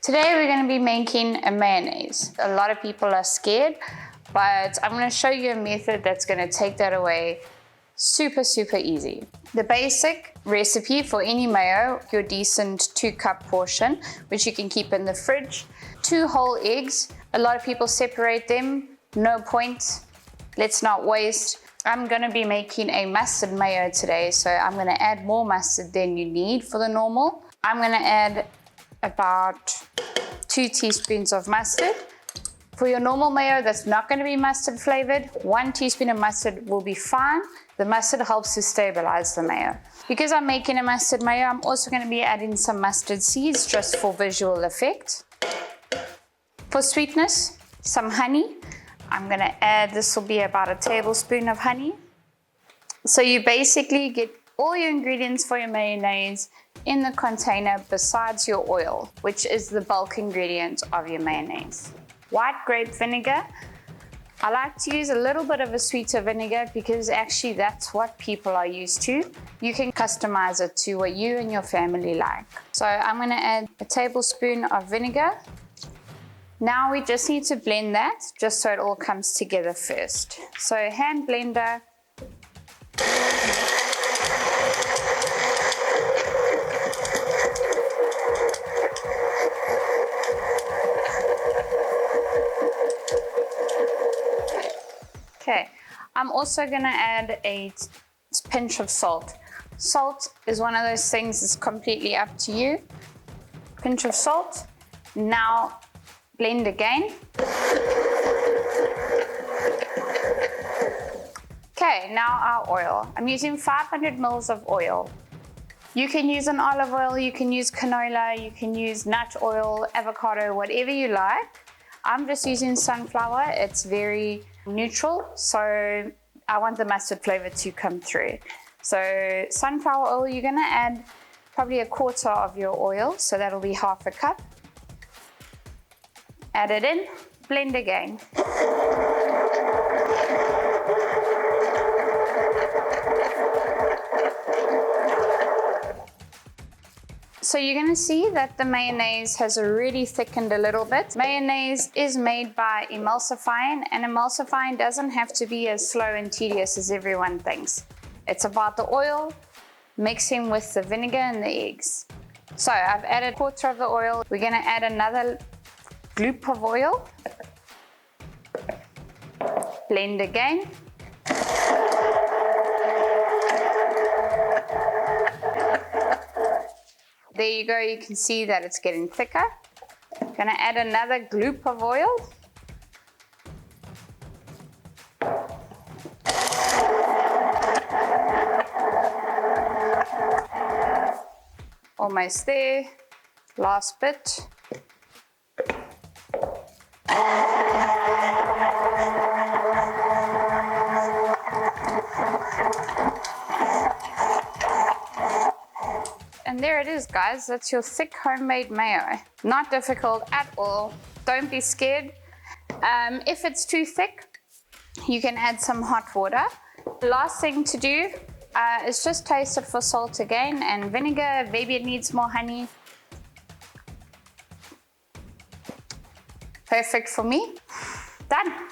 Today we're going to be making a mayonnaise. A lot of people are scared, but I'm going to show you a method that's going to take that away super easy. The basic recipe for any mayo, your decent 2-cup portion, which you can keep in the fridge. 2 whole eggs. A lot of people separate them. No point. Let's not waste. I'm going to be making a mustard mayo today, so I'm going to add more mustard than you need for the normal. I'm going to add about 2 teaspoons of mustard. For your normal mayo that's not going to be mustard flavored, 1 teaspoon of mustard will be fine. The mustard helps to stabilize the mayo. Because I'm making a mustard mayo, I'm also going to be adding some mustard seeds just for visual effect. For sweetness, some honey. I'm going to add, this will be about a tablespoon of honey. So you basically get all your ingredients for your mayonnaise in the container besides your oil, which is the bulk ingredient of your mayonnaise. White grape vinegar. I like to use a little bit of a sweeter vinegar because actually that's what people are used to. You can customize it to what you and your family like. So I'm going to add a tablespoon of vinegar. Now we just need to blend that just so it all comes together first. So hand blender. Okay, I'm also going to add a pinch of salt. Salt is one of those things that's completely up to you. Pinch of salt. Now blend again. Okay, now our oil. I'm using 500 mils of oil. You can use an olive oil, you can use canola, you can use nut oil, avocado, whatever you like. I'm just using sunflower. It's very neutral, so I want the mustard flavor to come through. So sunflower oil, you're gonna add probably 1/4 of your oil, so that'll be 1/2 cup. Add it in, blend again. So you're going to see that the mayonnaise has already thickened a little bit. Mayonnaise is made by emulsifying, and emulsifying doesn't have to be as slow and tedious as everyone thinks. It's about the oil mixing with the vinegar and the eggs. So I've added 1/4 of the oil. We're going to add another gloop of oil. Blend again. There you go, you can see that it's getting thicker. Gonna add another gloop of oil. Almost there, last bit. And there it is, guys. That's your thick homemade mayo. Not difficult at all. Don't be scared. If it's too thick, you can add some hot water. The last thing to do is just taste it for salt again and vinegar. Maybe it needs more honey. Perfect for me. Done.